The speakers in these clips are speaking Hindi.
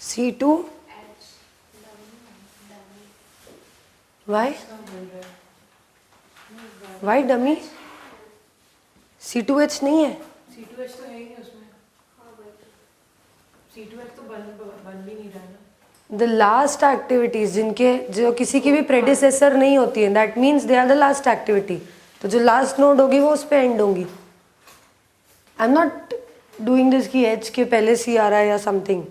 C2 वाई डमी C2H नहीं है, C2H तो है ही नहीं उसमें। C2H तो बन भी नहीं रहा है ना। द लास्ट एक्टिविटीज जिनके जो किसी की भी प्रेडिसेसर नहीं होती है, that means they are the last activity. तो जो लास्ट नोड होगी वो उस पर एंड होंगी। I am not doing this कि एच के पहले सी आ रहा है या समथिंग।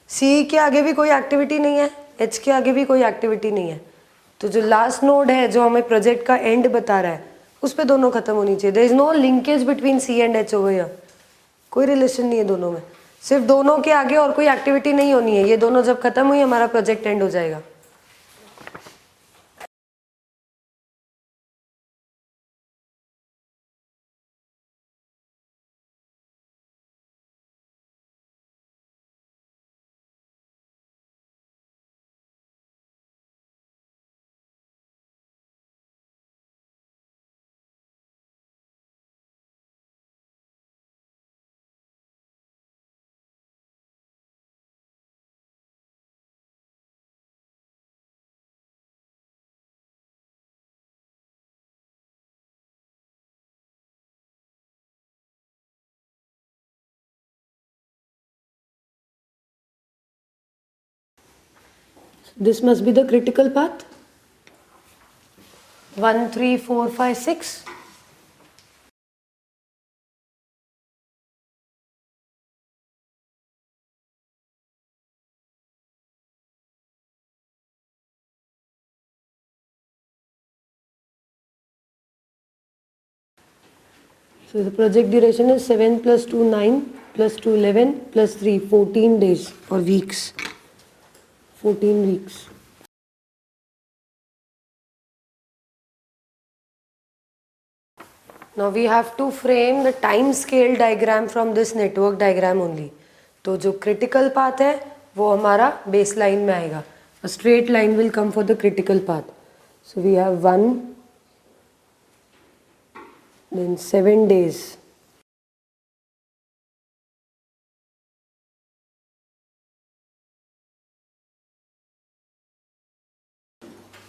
सी के आगे भी कोई एक्टिविटी नहीं है, एच के आगे भी कोई एक्टिविटी नहीं है। तो जो लास्ट नोड है जो हमें प्रोजेक्ट का एंड बता रहा है उस पर दोनों खत्म होनी चाहिए। There is no linkage between C and H over here, कोई रिलेशन नहीं है दोनों में। सिर्फ दोनों के आगे और कोई एक्टिविटी नहीं होनी है। ये दोनों जब खत्म हुई हमारा प्रोजेक्ट एंड हो जाएगा। This must be the critical path. 1, 3, 4, 5, 6. So the project duration is 7 plus 2, 9 plus 2, 11 plus 3, 14 days or weeks. 14 weeks. Now we have to frame the time scale diagram from this network diagram only. तो जो critical path है वो हमारा baseline में आएगा. A straight line will come for the critical path. So we have 1, then 7 days.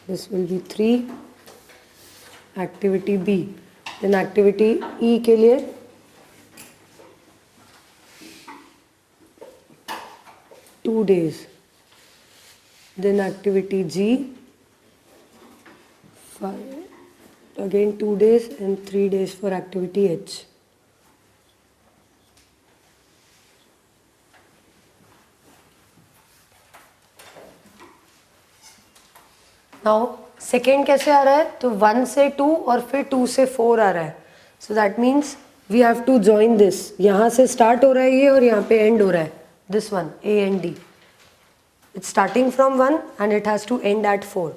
This will be 3. Activity B. Then activity E के लिए 2 days. Then activity G, 5. Again 2 days and 3 days for activity H. Now second कैसे आ रहा है? तो 1 से 2 और फिर 2 से 4 आ रहा है. So that means we have to join this. यहाँ से स्टार्ट हो रहा है ये और यहाँ पे एंड हो रहा है. This one A and D. It's starting from 1 and it has to end at 4.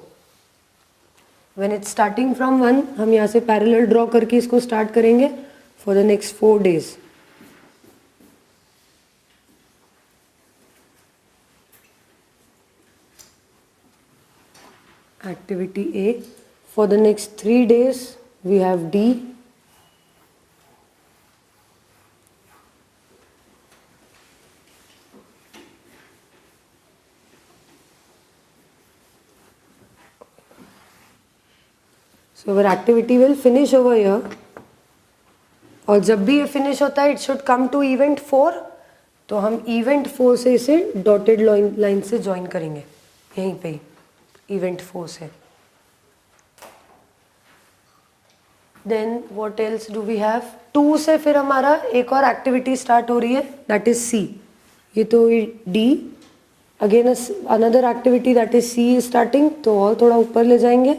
When it's starting from 1 हम यहाँ से पैरेलल ड्रॉ करके इसको स्टार्ट करेंगे for the next 4 days. Activity A. For the next 3 days we have D. So our activity will finish over here. और जब भी ये फिनिश होता है it should come to event 4. तो हम event 4 से इसे dotted line से join करेंगे यहीं पे ही. Event 4 से. Then what else do we have? 2 से फिर हमारा एक और एक्टिविटी स्टार्ट हो रही है, that is C. ये तो D. Again another activity that is C is starting. तो और थोड़ा ऊपर ले जाएंगे.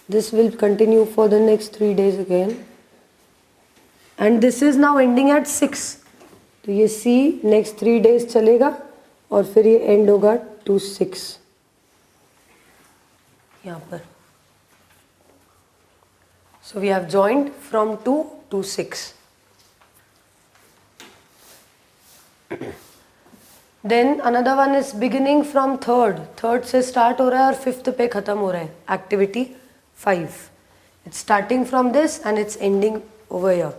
This will continue for the next 3 days again. And this is now ending at 6. तो ये C next 3 days चलेगा और फिर ये end होगा to 6. यहाँ पर. So we have joined from 2 to 6. Then another one is beginning from 3rd. 3rd से start हो रहा है और 5th पे ख़त्म हो रहा है. Activity 5. It's starting from this and it's ending over here.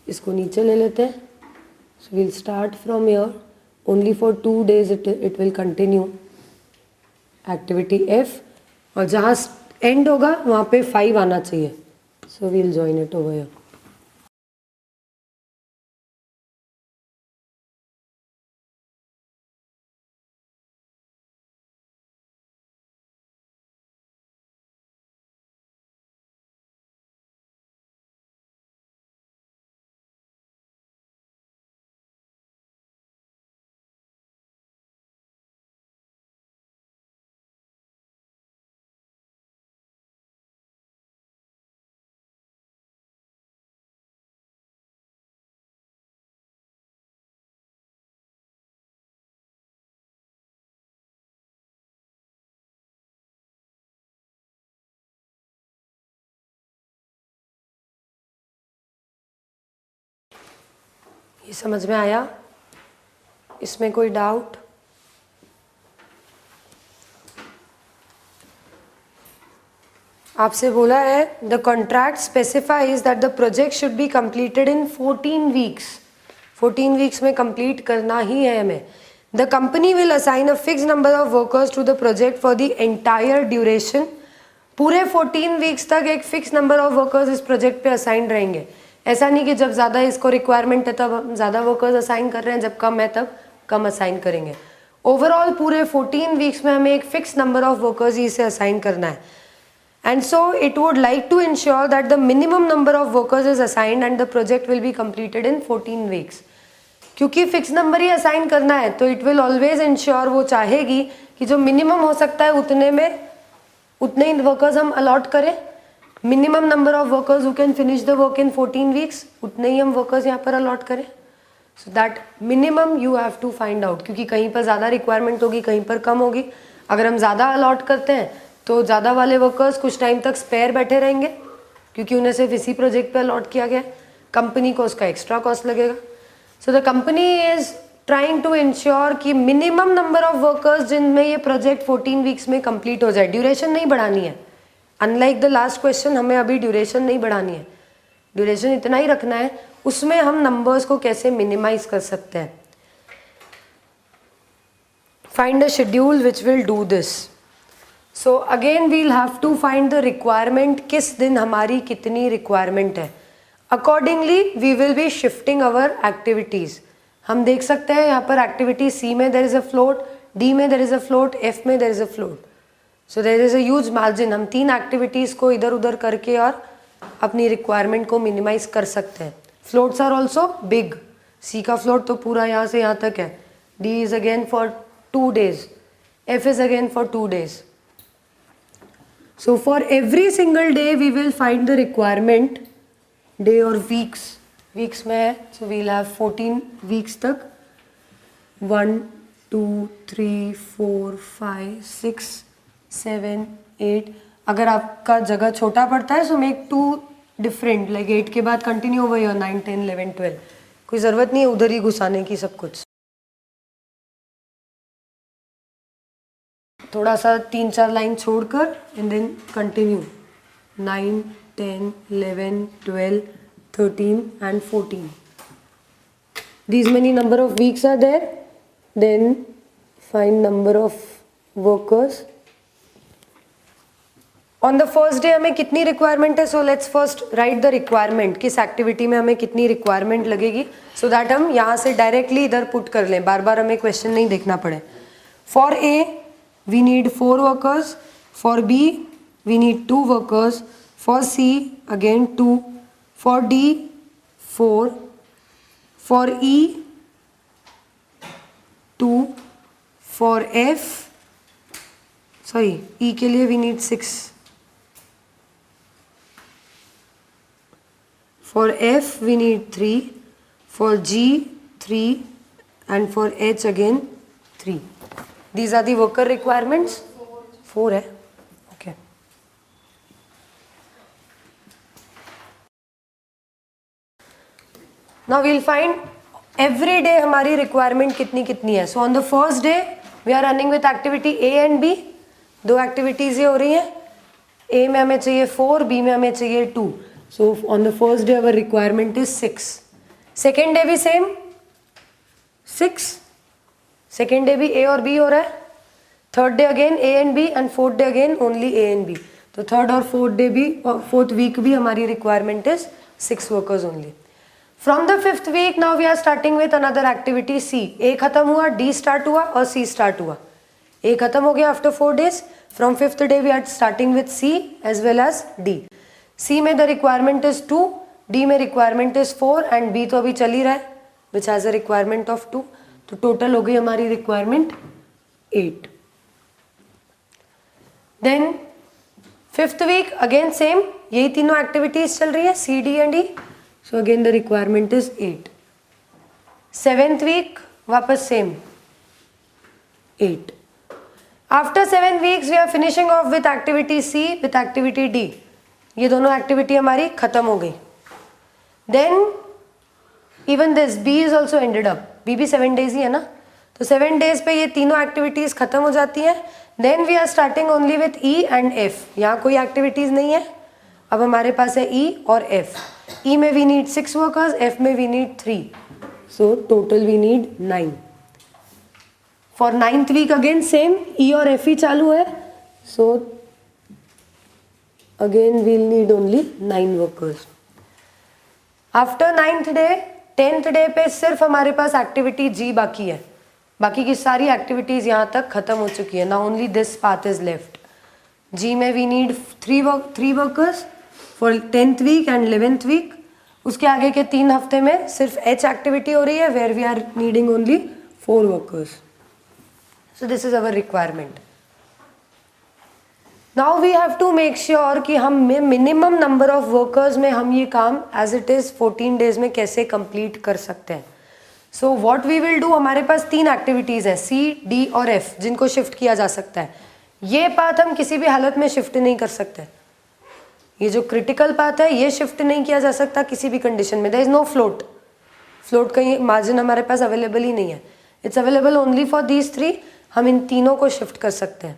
इसको नीचे ले लेते हैं. So we'll start from here only for 2 days it will continue activity F, और जहाँ end होगा वहाँ पे 5 आना चाहिए. So we'll join it over here. ये समझ में आया? इसमें कोई डाउट? आपसे बोला है the contract specifies that the project should be completed in 14 weeks. 14 weeks में कंप्लीट करना ही है हमें. The company will assign a fix number of workers to the project for the entire duration. पूरे 14 वीक्स तक एक फिक्स नंबर ऑफ वर्कर्स इस प्रोजेक्ट पे असाइन रहेंगे. ऐसा नहीं कि जब ज़्यादा इसको रिक्वायरमेंट है तब हम ज़्यादा वर्कर्स असाइन कर रहे हैं, जब कम है तब कम असाइन करेंगे. ओवरऑल पूरे 14 वीक्स में हमें एक फिक्स नंबर ऑफ वर्कर्स ही इसे असाइन करना है. And so it would like to ensure that the minimum number of workers is assigned and the project will be completed in 14 weeks. क्योंकि फिक्स नंबर ही असाइन करना है तो इट विल ऑलवेज इंश्योर, वो चाहेगी कि जो मिनिमम हो सकता है उतने में उतने ही वर्कर्स हम अलॉट करें. Minimum number of workers who can finish the work in 14 weeks, उतने ही हम वर्कर्स यहाँ पर अलॉट करें. So that minimum you have to find out, क्योंकि कहीं पर ज़्यादा रिक्वायरमेंट होगी, कहीं पर कम होगी. अगर हम ज़्यादा अलॉट करते हैं तो ज़्यादा वाले वर्कर्स कुछ टाइम तक स्पेयर बैठे रहेंगे क्योंकि उन्हें सिर्फ इसी प्रोजेक्ट पे अलॉट किया गया. कंपनी को उसका एक्स्ट्रा कॉस्ट लगेगा. So the company is trying to ensure कि मिनिमम नंबर ऑफ वर्कर्स जिनमें ये प्रोजेक्ट 14 वीक्स में कंप्लीट हो जाए. ड्यूरेशन नहीं बढ़ानी है. अनलाइक द लास्ट क्वेश्चन, हमें अभी ड्यूरेशन नहीं बढ़ानी है. ड्यूरेशन इतना ही रखना है. उसमें हम नंबर्स को कैसे मिनिमाइज कर सकते हैं. Find a schedule which will do this. So again we'll have to find the requirement. किस दिन हमारी कितनी रिक्वायरमेंट है. Accordingly we will be shifting our activities. हम देख सकते हैं यहाँ पर एक्टिविटी सी में there is a float, D में there is a float, F में there is a float. So there is a huge margin. हम 3 एक्टिविटीज़ को इधर उधर करके और अपनी रिक्वायरमेंट को मिनिमाइज कर सकते हैं. Floats are also big. C का फ्लोट तो पूरा यहाँ से यहाँ तक है. D is again for 2 days. F is again for 2 days. So for every single day we will find the requirement, day or weeks. Weeks में है, so we'll have 14 weeks तक. 1, 2, 3, 4, 5, 6, 7, 8. अगर आपका जगह छोटा पड़ता है so make 2 different, like 8 के बाद continue over your 9, 10, 11, 12. कोई ज़रूरत नहीं है उधर ही घुसाने की सब कुछ. थोड़ा सा 3-4 लाइन छोड़कर and then continue. 9, 10, 11, 12, 13 and 14. These many number of weeks are there. Then find number of workers. On the first day हमें कितनी रिक्वायरमेंट है. So let's first right the requirement. किस एक्टिविटी में हमें कितनी रिक्वायरमेंट लगेगी, सो दैट हम यहाँ से डायरेक्टली इधर पुट कर लें, बार बार हमें क्वेश्चन नहीं देखना पड़े. For a we need 4 workers. For B we need 2 workers. For C again 2. For D 4. For E 2. For F E के लिए we need 6. For F we need 3. For G 3 and for H again 3. These are the worker requirements. 4 है. Okay. Now we'll find every day हमारी requirement कितनी कितनी है. So on the first day we are running with activity A and B. 2 activities ये हो रही हैं. A में हमें चाहिए 4, B में हमें चाहिए 2. So on the first day our requirement is 6. Second day भी same 6. सेकेंड डे भी ए और बी हो रहा है, third day again A and B, and fourth day again only A and B. तो थर्ड और फोर्थ डे भी और फोर्थ वीक भी हमारी requirement is 6 workers only. From the fifth week now we are starting with another activity C. A खत्म हुआ, डी स्टार्ट हुआ और सी स्टार्ट हुआ. ए खत्म हो गया after 4 days. From fifth day we are starting with C as well as D. C में द रिक्वायरमेंट इज 2, डी में रिक्वायरमेंट इज 4 एंड बी तो अभी चल ही रहा है which has a requirement of 2. तो टोटल हो गई हमारी requirement 8. Then fifth week again same, यही तीनों एक्टिविटीज चल रही है C D and E. So again the requirement is 8. Seventh week वापस same 8. After 7 weeks we are finishing off with activity C with activity D. ये दोनों एक्टिविटी हमारी खत्म हो गई. Then even this B is also ended up. B भी 7 days ही है ना, तो 7 days पे ये तीनों एक्टिविटीज खत्म हो जाती हैं. Then we are starting only with E and F. यहाँ कोई एक्टिविटीज नहीं है, अब हमारे पास है ई और एफ. ई में वी नीड 6 वर्कर्स, एफ में we need 3. So total we need 9. For 9th week again same, E और एफ ही चालू है. So again we'll need only 9 workers. After 9th day 10th day पे सिर्फ हमारे पास एक्टिविटी जी बाकी है. बाकी की सारी एक्टिविटीज यहाँ तक खत्म हो चुकी है. Now only this part is left. G में we need 3 workers for 10th week and 11th week. उसके आगे के 3 हफ्ते में सिर्फ एच एक्टिविटी हो रही है where we are needing only 4 workers. So this is our requirement. Now we have to make sure कि हम मिनिमम नंबर ऑफ वर्कर्स में हम ये काम एज इट इज 14 days में कैसे कंप्लीट कर सकते हैं. So what we will do, हमारे पास 3 एक्टिविटीज हैं सी डी और एफ जिनको शिफ्ट किया जा सकता है. ये पाथ हम किसी भी हालत में शिफ्ट नहीं कर सकते. ये जो क्रिटिकल पाथ है ये शिफ्ट नहीं किया जा सकता किसी भी कंडीशन में. There is no float. Float का मार्जिन हमारे पास अवेलेबल ही नहीं है. It's available only for these 3. हम इन तीनों को शिफ्ट कर सकते हैं.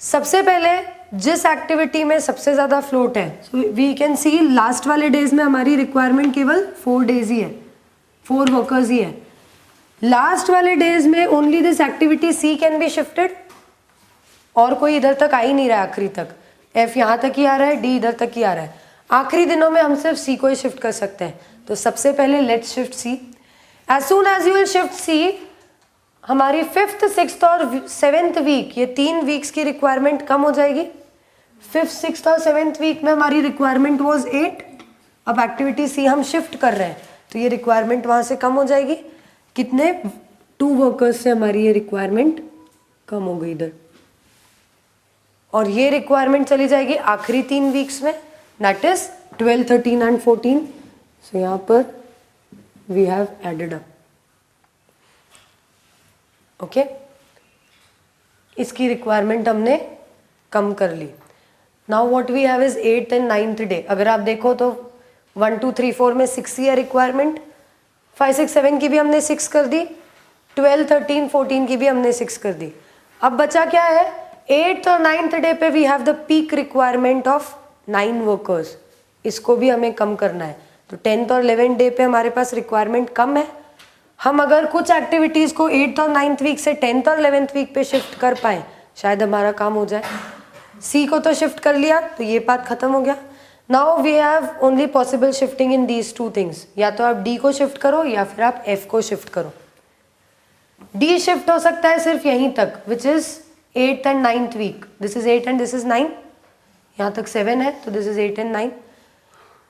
सबसे पहले जिस एक्टिविटी में सबसे ज़्यादा फ्लोट है, वी कैन सी लास्ट वाले डेज में हमारी रिक्वायरमेंट केवल 4 days ही है, 4 वर्कर्स ही है. लास्ट वाले डेज में only this activity C can be shifted. और कोई इधर तक आ ही नहीं रहा है आखिरी तक. एफ यहाँ तक ही आ रहा है, डी इधर तक ही आ रहा है. आखिरी दिनों में हम सिर्फ सी को ही शिफ्ट कर सकते हैं. तो सबसे पहले let's shift C. As soon as you will shift C, हमारी 5th 6th और 7th वीक ये 3 वीक्स की रिक्वायरमेंट कम हो जाएगी. 5th 6th और 7th वीक में हमारी रिक्वायरमेंट वाज 8. अब एक्टिविटी सी हम शिफ्ट कर रहे हैं तो ये रिक्वायरमेंट वहाँ से कम हो जाएगी. कितने 2 वर्कर्स से हमारी ये रिक्वायरमेंट कम हो गई इधर. और ये रिक्वायरमेंट चली जाएगी आखिरी 3 वीक्स में, दैट इज 12 13 एंड 14. सो यहाँ पर we have added up. Okay, इसकी रिक्वायरमेंट हमने कम कर ली. Now what we have is 8th and 9th day. अगर आप देखो तो 1 2 3 4 में 6 ही है रिक्वायरमेंट. 5 6 7 की भी हमने 6 कर दी, 12 13 14 की भी हमने 6 कर दी. अब बचा क्या है, 8th और 9th डे पे we have the peak requirement of 9 workers. इसको भी हमें कम करना है. तो 10th और 11th डे पे हमारे पास रिक्वायरमेंट कम है. हम अगर कुछ एक्टिविटीज़ को 8th और 9th वीक से 10th और 11th वीक पे शिफ्ट कर पाए शायद हमारा काम हो जाए. सी को तो शिफ्ट कर लिया तो ये बात खत्म हो गया. Now we have only possible shifting in these 2 things. या तो आप डी को शिफ्ट करो या फिर आप एफ को शिफ्ट करो. डी शिफ्ट हो सकता है सिर्फ यहीं तक which is 8th and 9th week. This is 8 and this is 9. यहाँ तक 7 है तो दिस इज 8 एंड 9.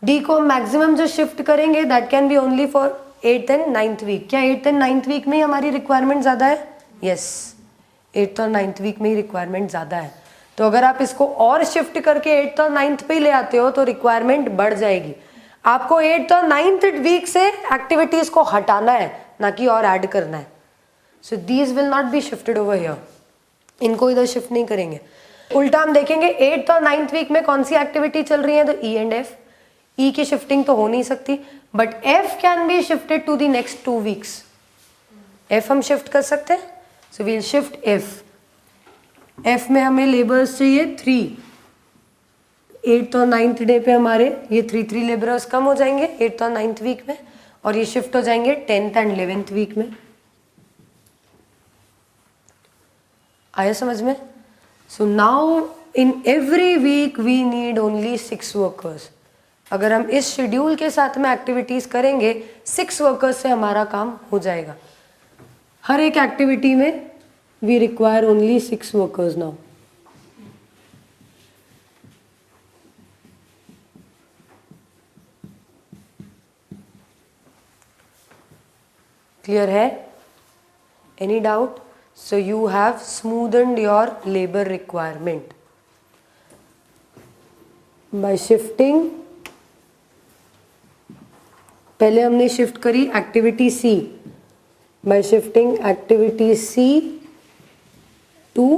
डी को मैक्सिमम जो शिफ्ट करेंगे that can be only for 8th and 9th week. क्या 8th एंड 9th वीक में ही हमारी रिक्वायरमेंट ज़्यादा है? यस, 8th और 9th वीक में ही रिक्वायरमेंट ज़्यादा है. तो अगर आप इसको और शिफ्ट करके 8th और 9th पे ही ले आते हो तो रिक्वायरमेंट बढ़ जाएगी. आपको 8th और 9th वीक से एक्टिविटीज़ को हटाना है, ना कि और ऐड करना है. So these will not be shifted over here. इनको इधर शिफ्ट नहीं करेंगे. उल्टा हम देखेंगे 8th और 9th वीक में कौन सी एक्टिविटी चल रही है, तो ई एंड एफ. ई की शिफ्टिंग तो हो नहीं सकती, but F can be shifted to the next 2 weeks. F हम शिफ्ट कर सकते हैं. So we'll shift F. F में हमें लेबर्स चाहिए 3. 8th और 9th डे पे हमारे ये 3 लेबरर्स कम हो जाएंगे 8th और 9th वीक में, और ये शिफ्ट हो जाएंगे 10th एंड 11th वीक में. आया समझ में? So now in every week we need only 6 workers. अगर हम इस शेड्यूल के साथ में एक्टिविटीज़ करेंगे 6 वर्कर्स से हमारा काम हो जाएगा. हर एक एक्टिविटी में we require only 6 workers now. Clear है? Any doubt? So you have smoothened your labor requirement by shifting. पहले हमने शिफ्ट करी activity C. by shifting activity C to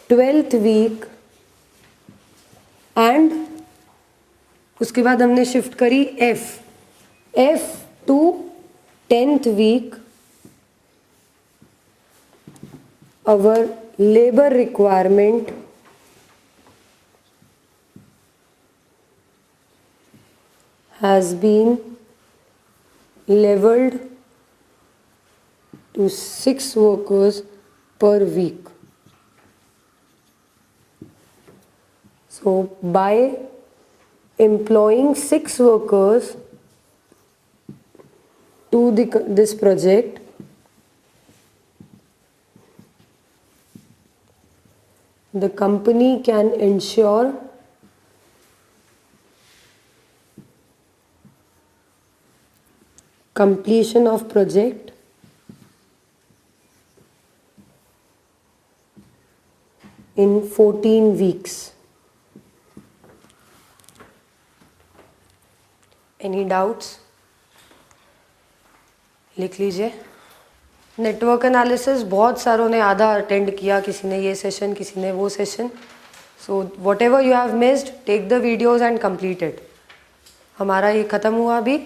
12th week and उसके बाद हमने शिफ्ट करी F to 10th week. Our labor requirement has been leveled to 6 workers per week. So by employing 6 workers to this project, the company can ensure completion of project in 14 weeks. Any doubts? लिख लीजिए. नेटवर्क एनालिसिस बहुत सारों ने आधा अटेंड किया, किसी ने ये सेशन, किसी ने वो session. So whatever you have missed, take the videos and complete it. हमारा ये ख़त्म हुआ अभी.